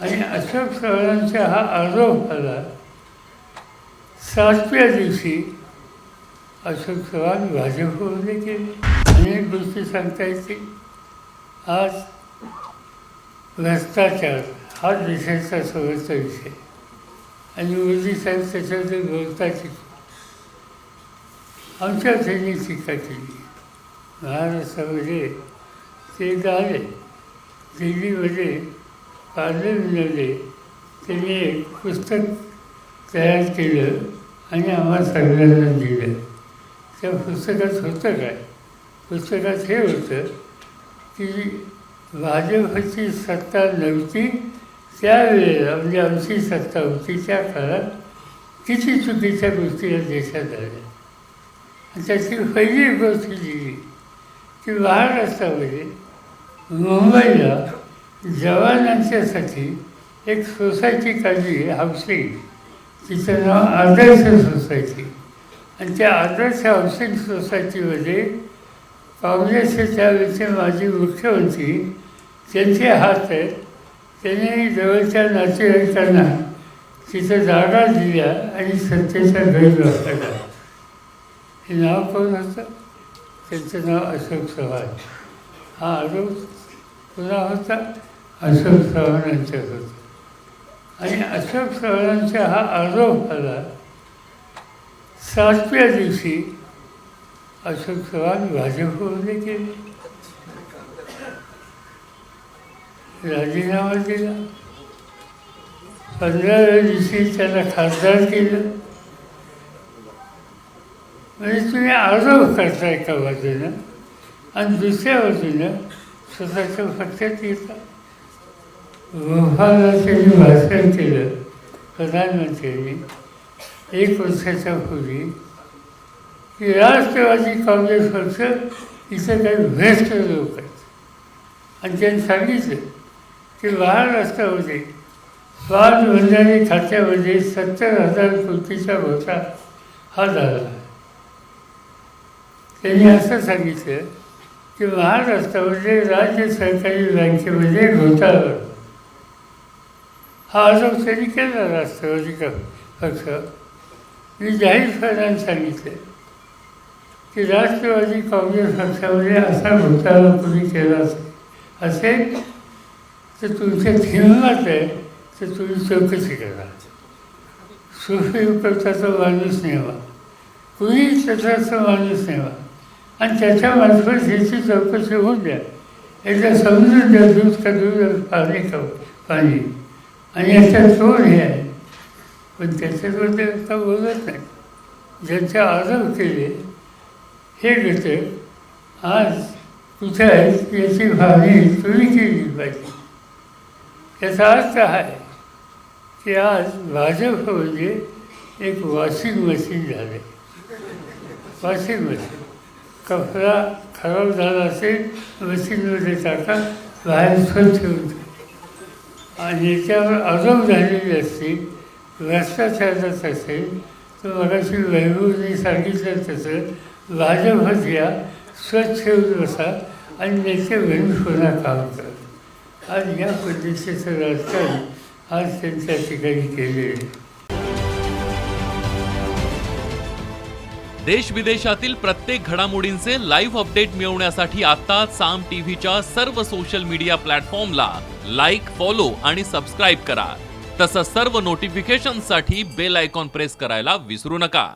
आणि अशोक चव्हाणांचा हा आरोप झाला. 7व्या दिवशी अशोक चव्हाण भाजपमध्ये गेले. अनेक गोष्टी सांगता येतील. आज भ्रष्टाचार हा देशाचा सर्वोच्च विषय आणि मोदी साहेब त्याच्याबद्दल बोलताच आमच्या त्यांनी टीका केली. महाराष्ट्रामध्ये ते एकदा आले, दिल्लीमध्ये पार्ले मिळवले, त्यांनी एक पुस्तक तयार केलं आणि आम्हाला सगळ्यांना दिलं. त्या पुस्तकात होतं काय? पुस्तकात हे होतं की भाजपची सत्ता नव्हती त्यावेळेला, म्हणजे आमची सत्ता होती त्या काळात किती चुकीच्या गोष्टी या देशात झाल्या. आणि त्याची पहिली गोष्ट लिहिली की महाराष्ट्रामध्ये मुंबईला जवानांच्यासाठी एक सोसायटी काढली हाऊसिंग, तिचं नाव आदर्श सोसायटी. आणि त्या आदर्श हाऊसिंग सोसायटीमध्ये काँग्रेसचे त्यावेळेचे माजी मुख्यमंत्री त्यांचे हात आहेत, त्यांनी जवळच्या नातेवाईकांना तिथं जागा दिल्या आणि सत्तेचा गैरवापर केला. हे नाव कोण होतं? त्यांचं नाव अशोक चव्हाण. हा आरोप पुन्हा होता अशोक चव्हाणांच्यात होता. आणि अशोक चव्हाणांचा हा आरोप झाला. 7व्या दिवशी अशोक चव्हाण भाजपमध्ये गेले, राजीनामा दिला. 15व्या दिवशी त्याला खासदार केलं. म्हणजे तुम्ही आरोप करता एका बाजूनं आणि दुसऱ्या बाजूनं स्वतःच्या पक्षात येता. भोपाळला त्यांनी भाषण केलं प्रधानमंत्र्यांनी 1 वर्षाच्या पूर्वी की राष्ट्रवादी काँग्रेस पक्ष इथं काही भ्रष्ट लोक आहेत. आणि त्यांनी सांगितलं की महाराष्ट्रामध्ये पाटबंधारे खात्यामध्ये 70,000 कोटीचा घोटाळा हा झाला. त्यांनी असं सांगितलं की महाराष्ट्रामध्ये राज्य सरकारी बँकेमध्ये घोटाळा झाला. हा आरोप त्यांनी केला राष्ट्रवादी पक्ष. मी जाहीरपणाने सांगितलं की राष्ट्रवादी काँग्रेस पक्षामध्ये असा घोटाळा कोणी केला असेल तर तुमच्यात हिंमत आहे तर तुम्ही चौकशी करा. सुप्रीम कोर्टाचा माणूस नेमा, कुणी तसाचा माणूस नेमा आणि त्याच्यामार्फत ह्याची चौकशी होऊन द्या. एकदा समजून द्या दूध का दूध पाणी का पाणी. आणि याच्यात कोण हे आहे, पण त्याच्याबद्दल आता बोलत नाही. ज्यांचे आरोप केले हे घटक आज कुठे आहेत याची भावनी तुम्ही केली पाहिजे. याचा अर्थ आहे की आज भाजप म्हणजे एक वॉशिंग मशीन झालं. वॉशिंग मशीन, कपडा खराब झाला असेल मशीनमध्ये टाका, बाहेर स्वच्छ होतं. आणि याच्यावर आरोप झालेली असतील, भ्रष्टाचारात असेल तर मगाशी वैभवने सांगितलं तसं भाजपच या स्वच्छ होऊन बसा आणि नेते म्हणून पुन्हा काम करा. आज या पद्धतीचं राजकारण आज त्यांच्या ठिकाणी केले. देश विदेशातील प्रत्येक घडामोडींचे लाईव्ह अपडेट मिळवण्यासाठी आता साम टीव्हीच्या सर्व सोशल मीडिया प्लॅटफॉर्मला लाईक, फॉलो आणि सबस्क्राईब करा. तसंच सर्व नोटिफिकेशनसाठी बेल आयकॉन प्रेस करायला विसरू नका.